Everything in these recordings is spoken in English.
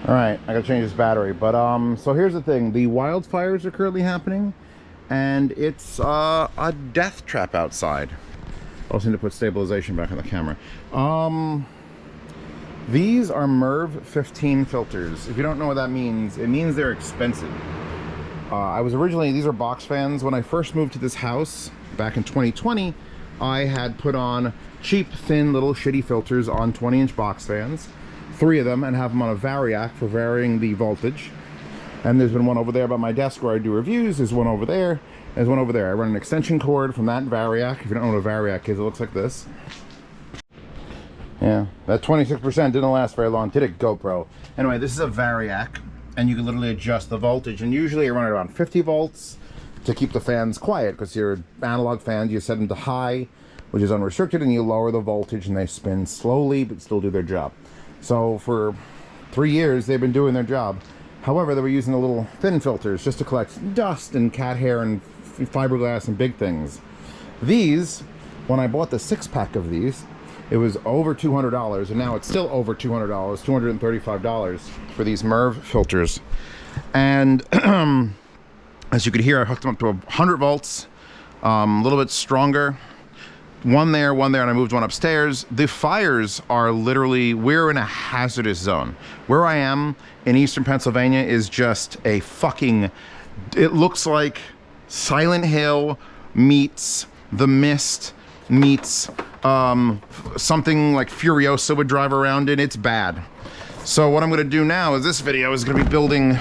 All right, I gotta change this battery. But so here's the thing: the wildfires are currently happening, and it's a death trap outside. I also need to put stabilization back on the camera. These are MERV 15 filters. If you don't know what that means, it means they're expensive. These are box fans. When I first moved to this house back in 2020, I had put on cheap, thin, little shitty filters on 20-inch box fans. 3 of them, and have them on a variac for varying the voltage. And there's been one over there by my desk where I do reviews. There's one over there. There's one over there. I run an extension cord from that variac. If you don't know what a variac is, it looks like this. Yeah, that 26% didn't last very long, did it, GoPro? Anyway, this is a variac, and you can literally adjust the voltage. And usually I run it around 50 volts to keep the fans quiet, because your analog fans, you set them to high, which is unrestricted, and you lower the voltage and they spin slowly but still do their job. So for 3 years they've been doing their job. However, they were using the little thin filters just to collect dust and cat hair and fiberglass and big things. These, when I bought the 6-pack of these, it was over $200, and now it's still over $200, $235 for these MERV filters. And as you could hear, I hooked them up to 100 volts, a little bit stronger. One there, and I moved one upstairs. The fires are literally, we're in a hazardous zone. Where I am in eastern Pennsylvania is just a fucking, it looks like Silent Hill meets The Mist meets something like Furiosa would drive around in. It's bad. So what I'm gonna do now is this video is gonna be building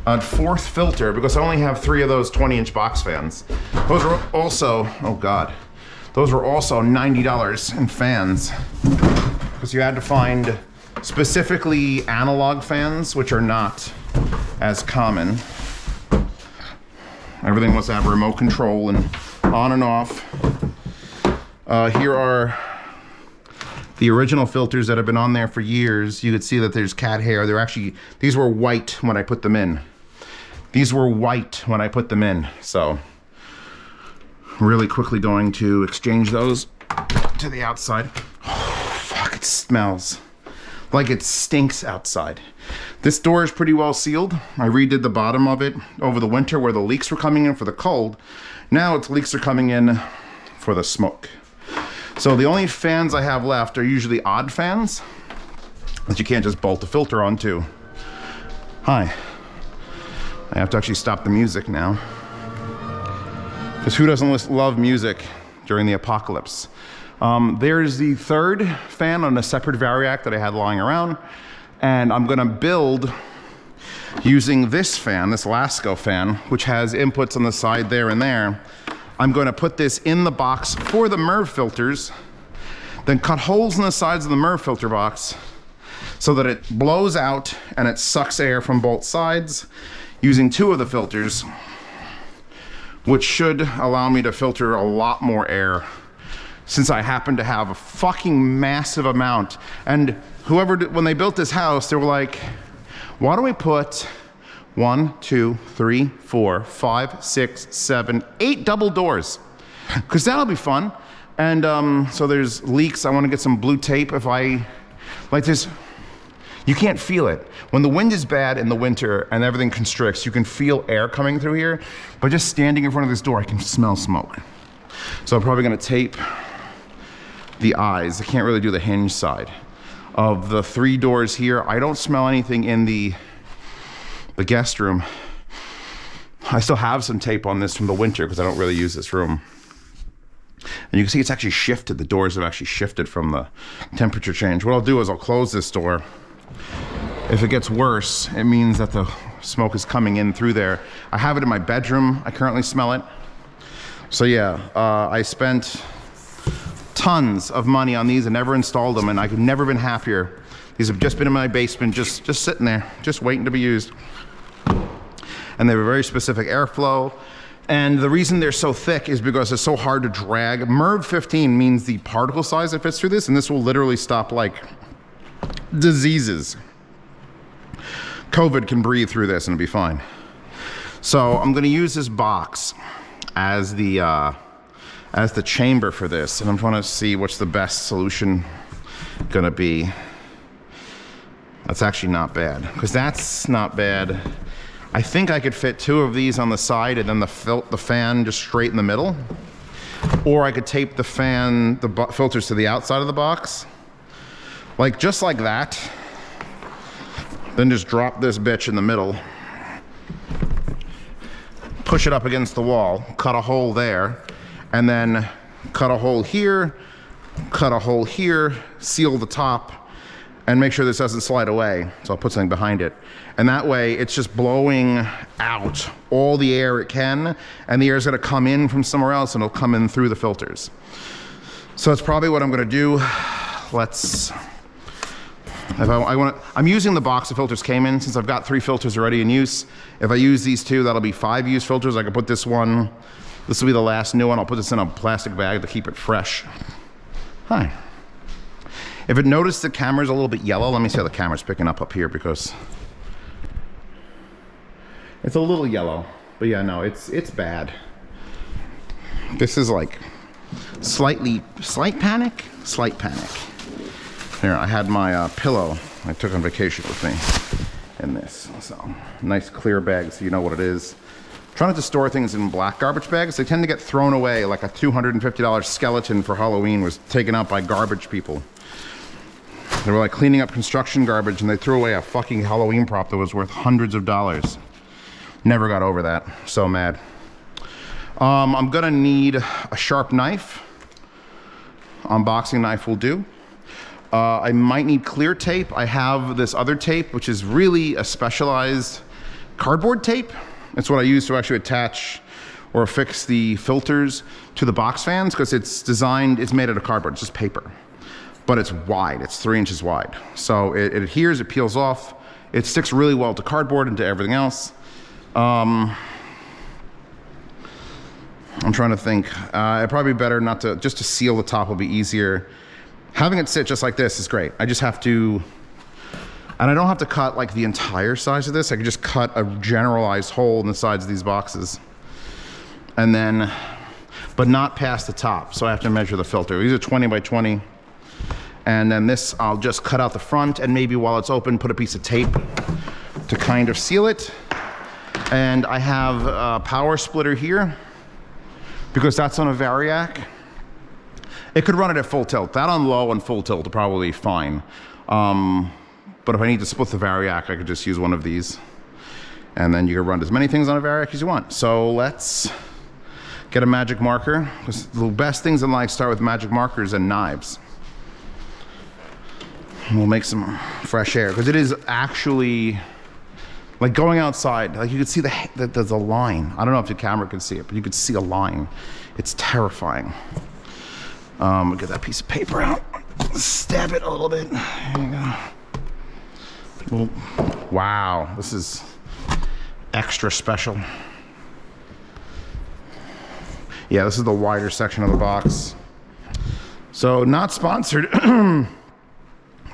a 4th filter, because I only have 3 of those 20-inch box fans. Those are also, oh God. Those were also $90 in fans, because you had to find specifically analog fans, which are not as common. Everything must have remote control and on and off. Here are the original filters that have been on there for years. You could see that there's cat hair. They're actually, these were white when I put them in. These were white when I put them in, so. Really quickly going to exchange those to the outside. Oh, fuck, it smells like it stinks outside. This door is pretty well sealed. I redid the bottom of it over the winter where the leaks were coming in for the cold. Now its leaks are coming in for the smoke. So the only fans I have left are usually odd fans that you can't just bolt the filter onto. Hi. I have to actually stop the music now. Because who doesn't love music during the apocalypse? There's the 3rd fan on a separate variac that I had lying around. And I'm gonna build using this fan, this Lasco fan, which has inputs on the side there and there. I'm gonna put this in the box for the MERV filters, then cut holes in the sides of the MERV filter box so that it blows out and it sucks air from both sides using 2 of the filters, which should allow me to filter a lot more air, since I happen to have a fucking massive amount. And when they built this house, they were like, why don't we put 1, 2, 3, 4, 5, 6, 7, 8 double doors? Because that'll be fun. And so there's leaks. I want to get some blue tape. If I, like this, you can't feel it. When the wind is bad in the winter and everything constricts, you can feel air coming through here. But just standing in front of this door, I can smell smoke. So I'm probably gonna tape the eyes. I can't really do the hinge side. Of the 3 doors here, I don't smell anything in the guest room. I still have some tape on this from the winter because I don't really use this room. And you can see it's actually shifted. The doors have actually shifted from the temperature change. What I'll do is I'll close this door. If it gets worse, it means that the smoke is coming in through there. I have it in my bedroom. I currently smell it. So yeah, I spent tons of money on these and never installed them, and I've never been happier. These have just been in my basement, just sitting there, just waiting to be used. And they have a very specific airflow. And the reason they're so thick is because it's so hard to drag. MERV 15 means the particle size that fits through this, and this will literally stop like diseases. COVID can breathe through this and it'll be fine. So I'm gonna use this box as the chamber for this, and I'm trying to see what's the best solution gonna be. That's actually not bad, because that's not bad. I think I could fit 2 of these on the side and then the fan just straight in the middle. Or I could tape the fan, the filters to the outside of the box. Like, just like that. Then just drop this bitch in the middle. Push it up against the wall, cut a hole there, and then cut a hole here, cut a hole here, seal the top, and make sure this doesn't slide away. So I'll put something behind it. And that way it's just blowing out all the air it can, and the air is gonna come in from somewhere else and it'll come in through the filters. So that's probably what I'm gonna do. I'm using the box the filters came in, since I've got 3 filters already in use. If I use these 2, that'll be 5 used filters. I can put this one, this will be the last new one. I'll put this in a plastic bag to keep it fresh. Hi. If it noticed the camera's a little bit yellow, let me see how the camera's picking up here, because it's a little yellow. But yeah, no, it's bad. This is like slight panic. Here, I had my pillow I took on vacation with me in this. So, nice clear bag so you know what it is. Try not to store things in black garbage bags. They tend to get thrown away, like a $250 skeleton for Halloween was taken out by garbage people. They were like cleaning up construction garbage and they threw away a fucking Halloween prop that was worth hundreds of dollars. Never got over that. So mad. I'm gonna need a sharp knife. Unboxing knife will do. I might need clear tape. I have this other tape, which is really a specialized cardboard tape. It's what I use to actually attach or affix the filters to the box fans, because it's made out of cardboard, it's just paper. But it's wide, it's 3 inches wide. So it adheres, it peels off, it sticks really well to cardboard and to everything else. I'm trying to think, it'd probably be better not to, just to seal the top will be easier. Having it sit just like this is great. I just have to, and I don't have to cut like the entire size of this, I can just cut a generalized hole in the sides of these boxes. And then, but not past the top, so I have to measure the filter. These are 20 by 20. And then this, I'll just cut out the front and maybe while it's open, put a piece of tape to kind of seal it. And I have a power splitter here because that's on a variac. It could run it at full tilt. That on low and full tilt will probably be fine. But if I need to split the variac, I could just use one of these. And then you can run as many things on a variac as you want. So let's get a magic marker. The best things in life start with magic markers and knives. We'll make some fresh air, because it is actually like going outside. Like you could see there's a line. I don't know if the camera can see it, but you could see a line. It's terrifying. We'll get that piece of paper out. Stab it a little bit. There you go. Well, wow, this is extra special. Yeah, this is the wider section of the box. So not sponsored.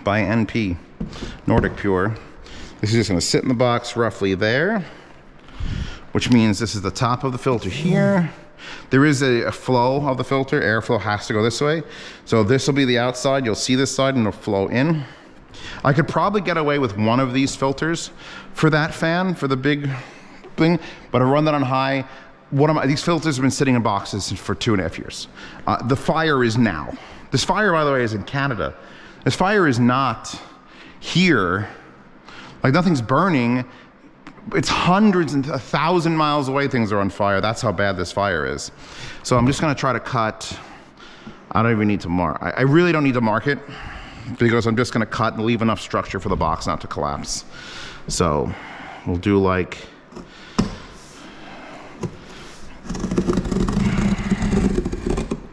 By NP, Nordic Pure. This is just gonna sit in the box roughly there, which means this is the top of the filter here. There is a flow of the filter. Airflow has to go this way. So this will be the outside. You'll see this side and it'll flow in. I could probably get away with one of these filters for that fan, for the big thing, but I run that on high. These filters have been sitting in boxes for 2.5 years. The fire is now. This fire, by the way, is in Canada. This fire is not here, like nothing's burning. It's hundreds and 1,000 miles away things are on fire. That's how bad this fire is. So I'm just gonna try to cut, I don't even need to mark. I really don't need to mark it because I'm just gonna cut and leave enough structure for the box not to collapse. So we'll do like,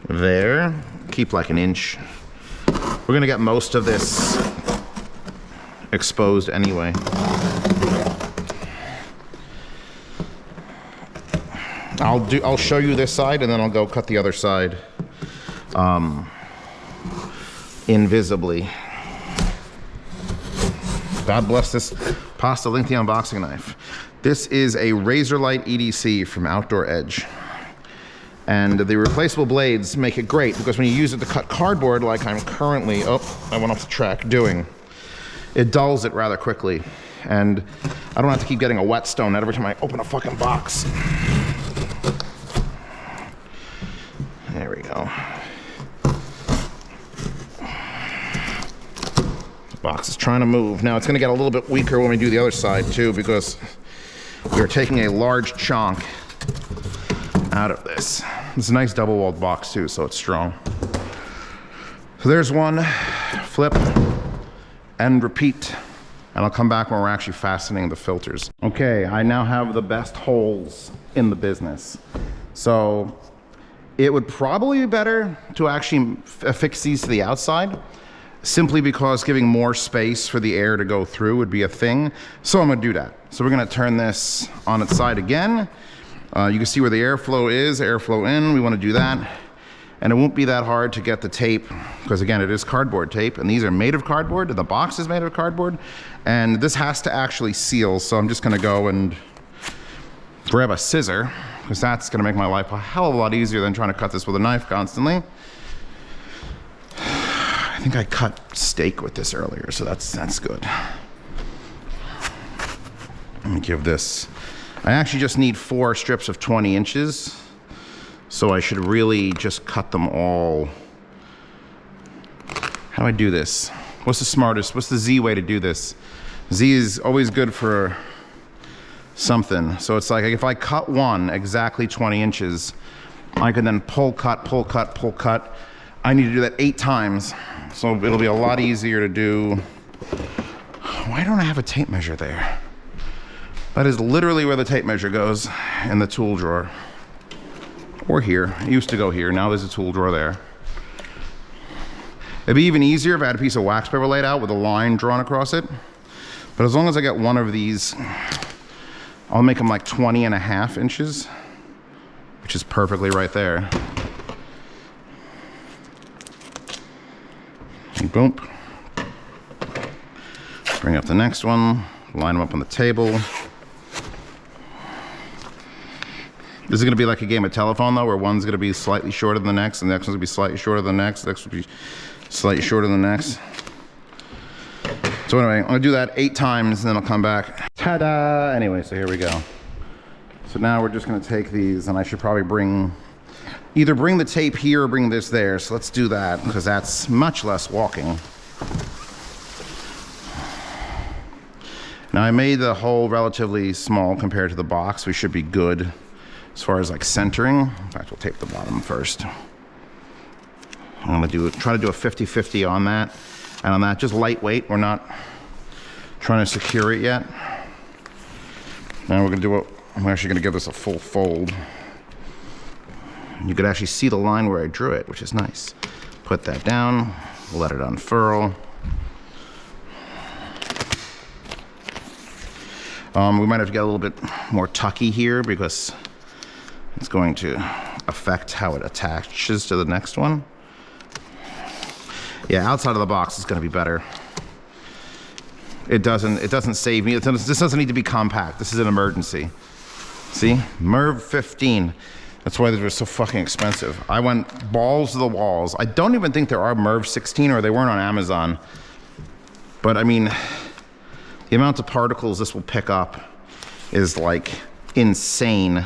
there, keep like an inch. We're gonna get most of this exposed anyway. I'll show you this side and then I'll go cut the other side invisibly. God bless this Pasta Lengthy unboxing knife. This is a Razorlight EDC from Outdoor Edge. And the replaceable blades make it great because when you use it to cut cardboard like I'm currently, oh, I went off the track, doing, it dulls it rather quickly. And I don't have to keep getting a whetstone every time I open a fucking box. There we go. The box is trying to move. Now it's gonna get a little bit weaker when we do the other side too, because we are taking a large chunk out of this. It's a nice double-walled box too, so it's strong. So there's one, flip, and repeat. And I'll come back when we're actually fastening the filters. Okay, I now have the best holes in the business. So it would probably be better to actually affix these to the outside, simply because giving more space for the air to go through would be a thing. So I'm gonna do that. So we're gonna turn this on its side again. You can see where the airflow is, airflow in, we wanna do that. And it won't be that hard to get the tape, because again, it is cardboard tape, and these are made of cardboard, and the box is made of cardboard, and this has to actually seal, so I'm just gonna go and grab a scissor, because that's gonna make my life a hell of a lot easier than trying to cut this with a knife constantly. I think I cut steak with this earlier, so that's good. Let me give this, I actually just need 4 strips of 20 inches. So I should really just cut them all. How do I do this? What's the smartest, what's the Z way to do this? Z is always good for something. So it's like if I cut one exactly 20 inches, I can then pull, cut, pull, cut, pull, cut. I need to do that 8 times. So it'll be a lot easier to do. Why don't I have a tape measure there? That is literally where the tape measure goes, in the tool drawer. Or here, it used to go here, now there's a tool drawer there. It'd be even easier if I had a piece of wax paper laid out with a line drawn across it. But as long as I get one of these, I'll make them like 20.5 inches, which is perfectly right there. And boom. Bring up the next one, line them up on the table. This is gonna be like a game of telephone though, where one's gonna be slightly shorter than the next, and the next one's gonna be slightly shorter than the next, the next will be slightly shorter than the next. So anyway, I'm gonna do that 8 times, and then I'll come back. Ta-da! Anyway, so here we go. So now we're just gonna take these, and I should probably either bring the tape here or bring this there. So let's do that, because that's much less walking. Now I made the hole relatively small compared to the box. We should be good as far as like centering. In fact, we'll tape the bottom first. I'm gonna try to do a 50-50 on that. And on that, just lightweight. We're not trying to secure it yet. Now we're gonna do I'm actually gonna give this a full fold. You could actually see the line where I drew it, which is nice. Put that down, let it unfurl. We might have to get a little bit more tucky here because it's going to affect how it attaches to the next one. Yeah, outside of the box is going to be better. It doesn't save me. This doesn't need to be compact. This is an emergency. See, MERV 15. That's why they were so fucking expensive. I went balls to the walls. I don't even think there are MERV 16, or they weren't on Amazon. But I mean, the amount of particles this will pick up is like insane.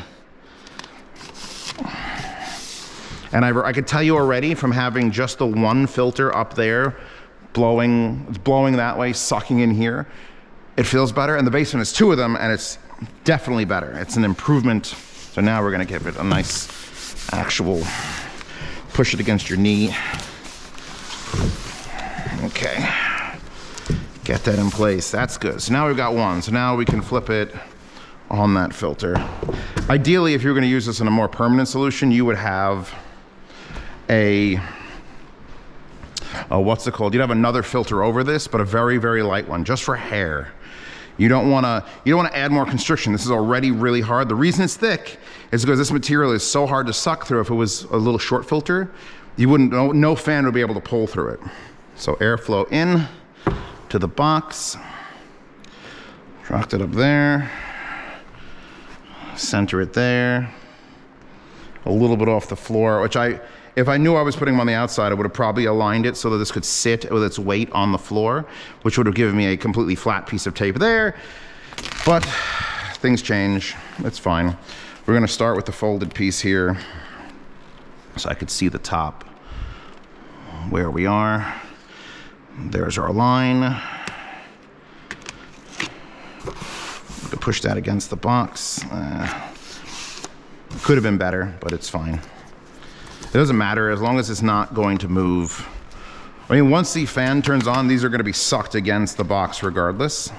And I could tell you already from having just the one filter up there, blowing that way, sucking in here, it feels better. And the basement is 2 of them, and it's definitely better. It's an improvement. So now we're gonna give it a nice actual push it against your knee. Okay, get that in place. That's good. So now we've got one. So now we can flip it on that filter. Ideally, if you're gonna use this in a more permanent solution, you would have what's it called? You'd have another filter over this, but a very, very light one, just for hair. You don't want to add more constriction. This is already really hard. The reason it's thick is because this material is so hard to suck through. If it was a little short filter, you wouldn't, no fan would be able to pull through it. So airflow in to the box, dropped it up there, center it there, a little bit off the floor, which If I knew I was putting them on the outside, I would have probably aligned it so that this could sit with its weight on the floor, which would have given me a completely flat piece of tape there. But things change, it's fine. We're gonna start with the folded piece here so I could see the top where we are. There's our line. We could push that against the box. Could have been better, but it's fine. It doesn't matter as long as it's not going to move. I mean, once the fan turns on, these are going to be sucked against the box regardless.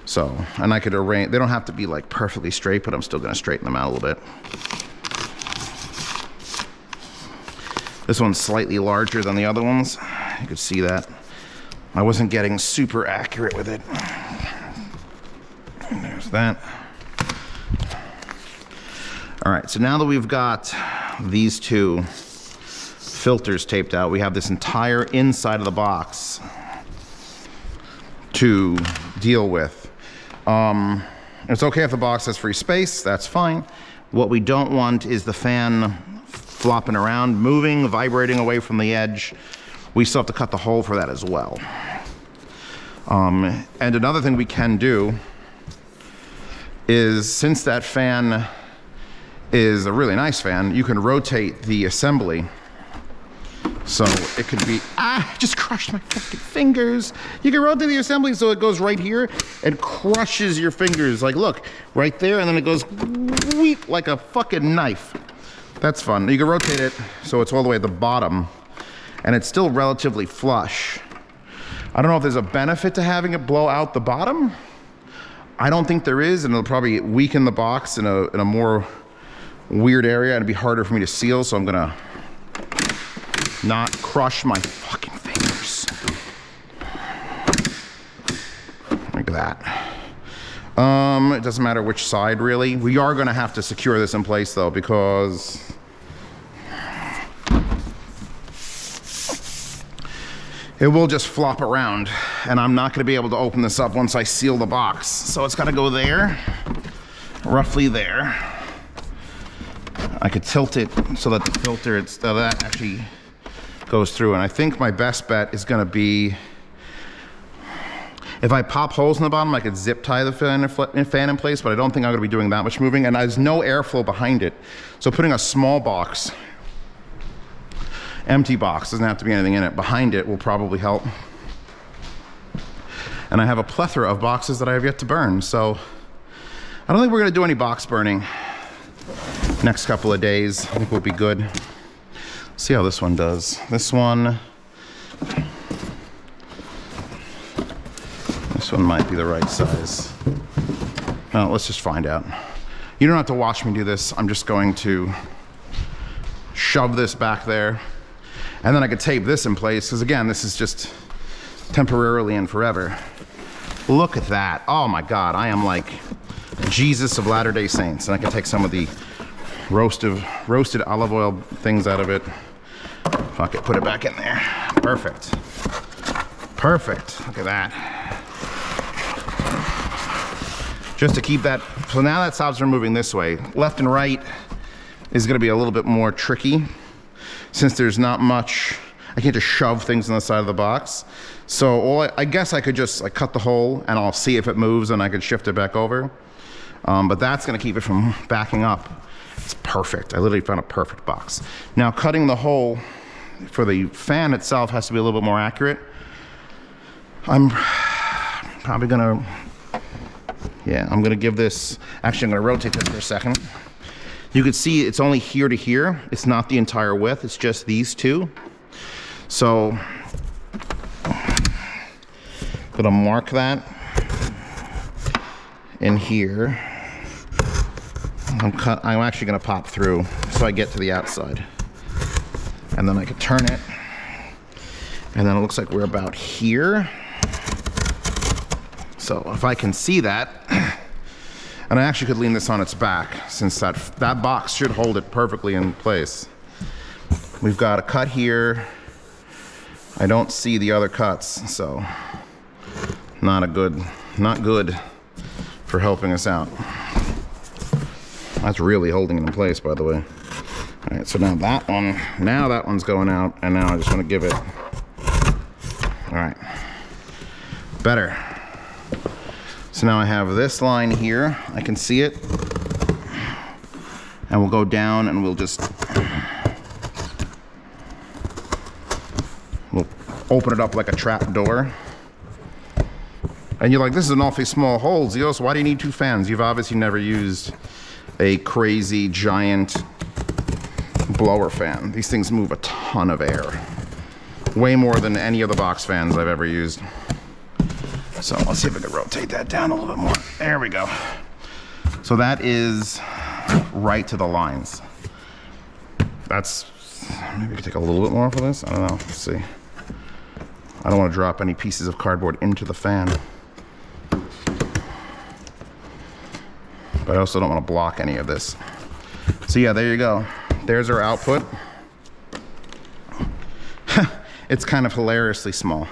So, and I could arrange, they don't have to be like perfectly straight, but I'm still going to straighten them out a little bit. This one's slightly larger than the other ones. You could see that. I wasn't getting super accurate with it. And there's that. All right, so now that we've got these two filters taped out, we have this entire inside of the box to deal with. It's okay if the box has free space, that's fine. What we don't want is the fan flopping around, moving, vibrating away from the edge. We still have to cut the hole for that as well. And another thing we can do is, since that fan is a really nice fan, you can rotate the assembly so it could be, just crushed my fucking fingers. You can rotate the assembly so it goes right here and crushes your fingers. Like, look, right there, and then it goes wheep, like a fucking knife. That's fun. You can rotate it so it's all the way at the bottom and it's still relatively flush. I don't know if there's a benefit to having it blow out the bottom. I don't think there is, and it'll probably weaken the box in a more weird area, and it'd be harder for me to seal, so I'm gonna not crush my fucking fingers. Like that. It doesn't matter which side, really. We are gonna have to secure this in place, though, because it will just flop around, and I'm not gonna be able to open this up once I seal the box. So it's gotta go there, roughly there. I could tilt it so that the filter, that actually goes through. And I think my best bet is gonna be, if I pop holes in the bottom, I could zip tie the fan in place, but I don't think I'm gonna be doing that much moving, and there's no airflow behind it. So putting a small box, empty box, doesn't have to be anything in it, behind it will probably help. And I have a plethora of boxes that I have yet to burn, so I don't think we're gonna do any box burning next couple of days. I think we'll be good. See how this one does. This one might be the right size. Well, let's just find out. You don't have to watch me do this. I'm just going to shove this back there, and then I could tape this in place, because again, this is just temporarily and forever. Look at that. Oh my God, I am like Jesus of Latter-day Saints. And I can take some of the roasted olive oil things out of it. Fuck it, put it back in there. Perfect. Perfect, look at that. Just to keep that, so now that stops from moving this way. Left and right is gonna be a little bit more tricky since there's not much, I can't just shove things on the side of the box. So I guess I could just like cut the hole and I'll see if it moves and I could shift it back over. But that's gonna keep it from backing up. It's perfect. I literally found a perfect box. Now cutting the hole for the fan itself has to be a little bit more accurate. I'm probably gonna, I'm gonna give this, actually I'm gonna rotate this for a second. You can see it's only here to here. It's not the entire width, it's just these two. So, I'm gonna mark that in here. I'm actually gonna pop through so I get to the outside. And then I can turn it. And then it looks like we're about here. So if I can see that, and I actually could lean this on its back since that box should hold it perfectly in place. We've got a cut here. I don't see the other cuts, so not good for helping us out. That's really holding it in place, by the way. All right, so now that one's going out, and now I just want to give it, all right, better. So now I have this line here, I can see it, and we'll go down and we'll open it up like a trap door. And you're like, this is an awfully small hole, Zeos, why do you need 2 fans? You've obviously never used a crazy giant blower fan. These things move a ton of air. Way more than any of the box fans I've ever used. So let's see if I can rotate that down a little bit more. There we go. So that is right to the lines. That's, maybe we can take a little bit more off of this. I don't know, let's see. I don't want to drop any pieces of cardboard into the fan. But I also don't want to block any of this. So yeah, there you go. There's our output. It's kind of hilariously small.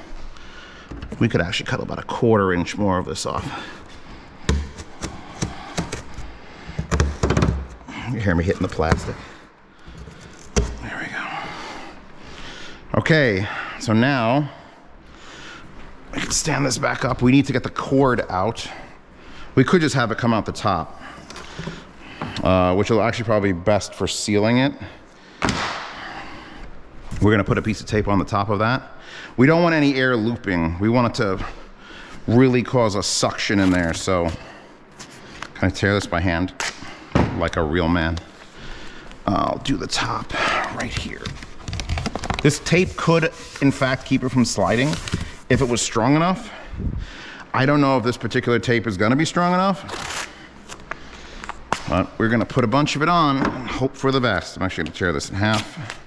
We could actually cut about a 1/4 inch more of this off. You hear me hitting the plastic. There we go. Okay, so now we can stand this back up. We need to get the cord out. We could just have it come out the top, which will actually probably be best for sealing it. We're gonna put a piece of tape on the top of that. We don't want any air looping. We want it to really cause a suction in there. So can I tear this by hand like a real man? I'll do the top right here. This tape could, in fact, keep it from sliding if it was strong enough. I don't know if this particular tape is gonna be strong enough, but we're gonna put a bunch of it on and hope for the best. I'm actually gonna tear this in half.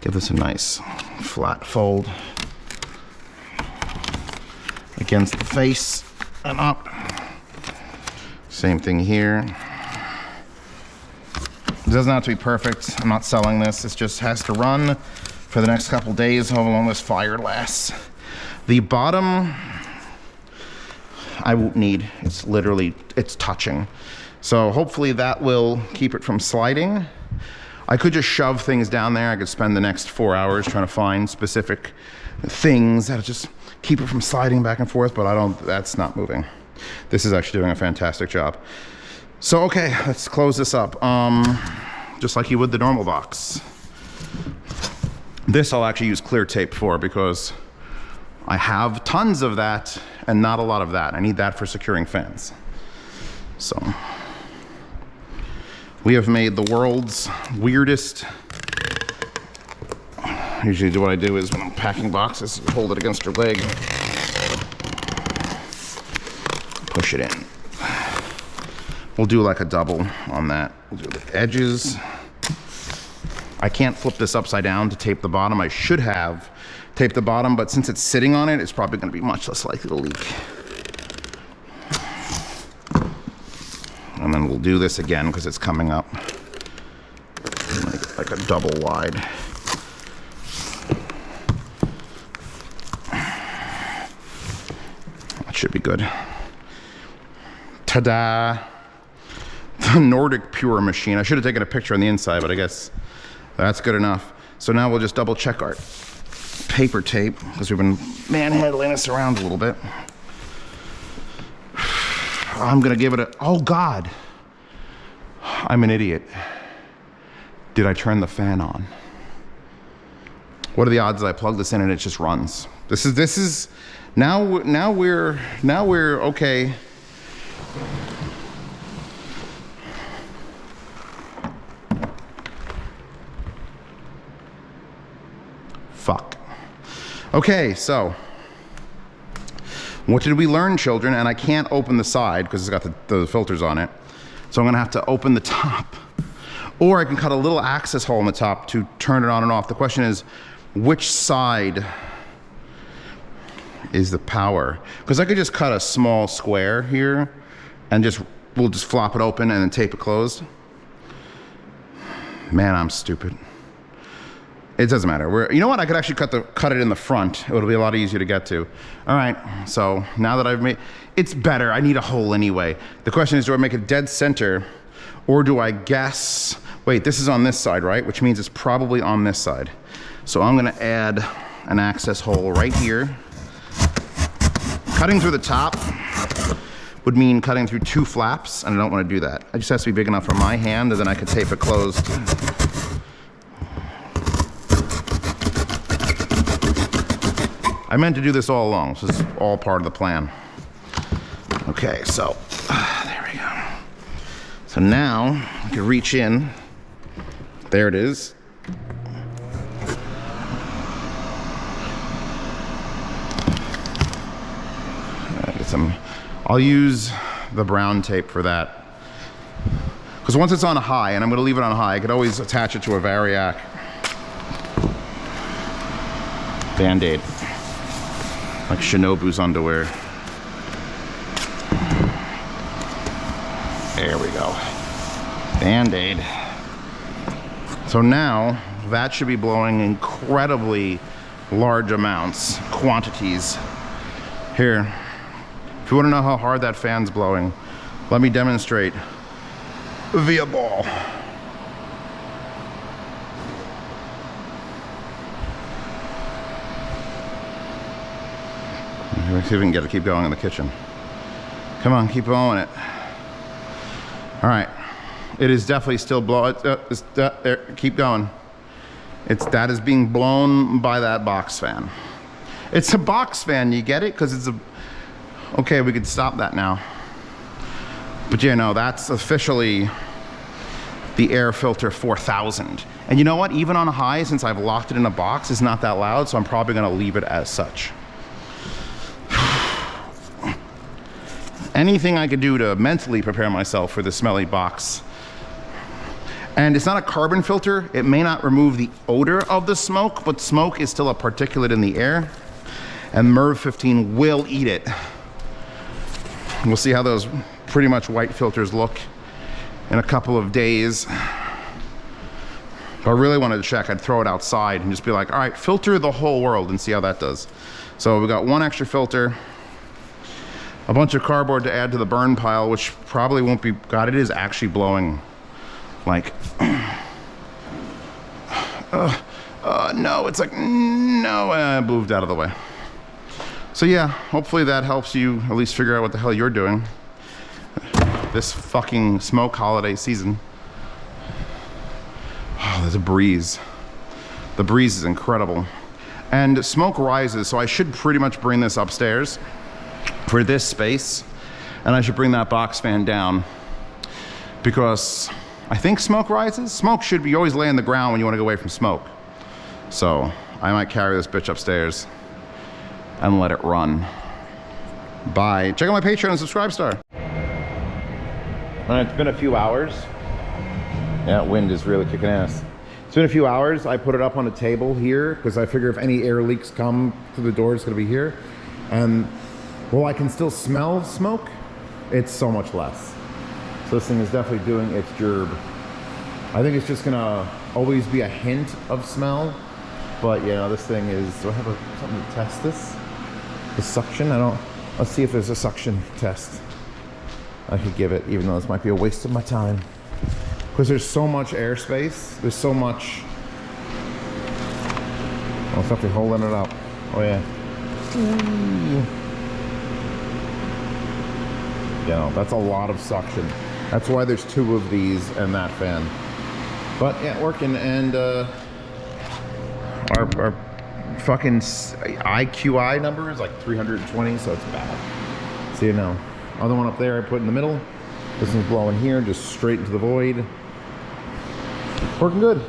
Give this a nice flat fold against the face and up. Same thing here. It doesn't have to be perfect. I'm not selling this. It just has to run for the next couple days, how long this fire lasts. The bottom, I won't need. It's literally, it's touching. So hopefully that will keep it from sliding. I could just shove things down there. I could spend the next 4 hours trying to find specific things that just keep it from sliding back and forth, but that's not moving. This is actually doing a fantastic job. So, okay, let's close this up. Just like you would the normal box. This I'll actually use clear tape for because I have tons of that and not a lot of that. I need that for securing fans. So, we have made the world's weirdest. Usually what I do is when I'm packing boxes, hold it against your leg, push it in. We'll do like a double on that. We'll do the edges. I can't flip this upside down to tape the bottom. I should have taped the bottom, but since it's sitting on it, it's probably gonna be much less likely to leak. And then we'll do this again because it's coming up like a double wide. That should be good. Ta-da! The Nordic Pure machine. I should have taken a picture on the inside, but I guess that's good enough. So now we'll just double check our paper tape because we've been manhandling this around a little bit. I'm gonna give it a, oh God. I'm an idiot. Did I turn the fan on? What are the odds that I plug this in and it just runs? This is, now we're okay. Fuck. Okay, so what did we learn, children? And I can't open the side because it's got the filters on it. So I'm gonna have to open the top. Or I can cut a little access hole in the top to turn it on and off. The question is, which side is the power? Because I could just cut a small square here and we'll just flop it open and then tape it closed. Man, I'm stupid. It doesn't matter. You know what? I could actually cut it in the front. It'll be a lot easier to get to. All right, so now that I've made, it's better. I need a hole anyway. The question is, do I make it dead center Or do I guess, wait, this is on this side, right? Which means it's probably on this side. So I'm gonna add an access hole right here. Cutting through the top would mean cutting through 2 flaps, and I don't want to do that. It just has to be big enough for my hand, and then I can tape it closed. I meant to do this all along. This is all part of the plan. Okay, so there we go. So now I can reach in. There it is. Get some. I'll use the brown tape for that. Because once it's on high, and I'm going to leave it on high, I could always attach it to a Variac Band-Aid. Like Shinobu's underwear. There we go. Band-Aid. So now, that should be blowing incredibly large amounts, quantities. Here. If you want to know how hard that fan's blowing, let me demonstrate via ball. Let's see if we can get it, keep going in the kitchen. Come on, keep blowing it. All right, it is definitely still blowing. There, keep going. That is being blown by that box fan. It's a box fan, you get it? Because it's a. Okay, we could stop that now. But you know, that's officially the Air Filter 4000. And you know what? Even on a high, since I've locked it in a box, it's not that loud, so I'm probably gonna leave it as such. Anything I could do to mentally prepare myself for the smelly box. And it's not a carbon filter. It may not remove the odor of the smoke, but smoke is still a particulate in the air, and MERV 15 will eat it. We'll see how those pretty much white filters look in a couple of days. If I really wanted to check, I'd throw it outside and just be like, all right, filter the whole world and see how that does. So we got 1 extra filter, a bunch of cardboard to add to the burn pile, which probably won't be, God, it is actually blowing like, no, it's like, no, I moved out of the way. So yeah, hopefully that helps you at least figure out what the hell you're doing this fucking smoke holiday season. Oh, there's a breeze. The breeze is incredible. And smoke rises, so I should pretty much bring this upstairs for this space, and I should bring that box fan down because I think smoke rises. Smoke should be, you always lay on the ground when you want to get away from smoke. So I might carry this bitch upstairs and let it run. Bye. Check out my Patreon and subscribe star. All right, it's been a few hours. Yeah, wind is really kicking ass. It's been a few hours. I put it up on a table here because I figure if any air leaks come through the door, it's gonna be here. And while I can still smell smoke, it's so much less. So this thing is definitely doing its job. I think it's just gonna always be a hint of smell, but you know, this thing is, do I have something to test this? The suction, let's see if there's a suction test I could give it, even though this might be a waste of my time. Because there's so much airspace, there's so much, oh, it's definitely holding it up. Oh yeah. You know, that's a lot of suction. That's why there's 2 of these and that fan. But yeah, working, and our fucking IQI number is like 320, so it's bad. So you know, other one up there I put in the middle. This one's blowing here, just straight into the void. Working good.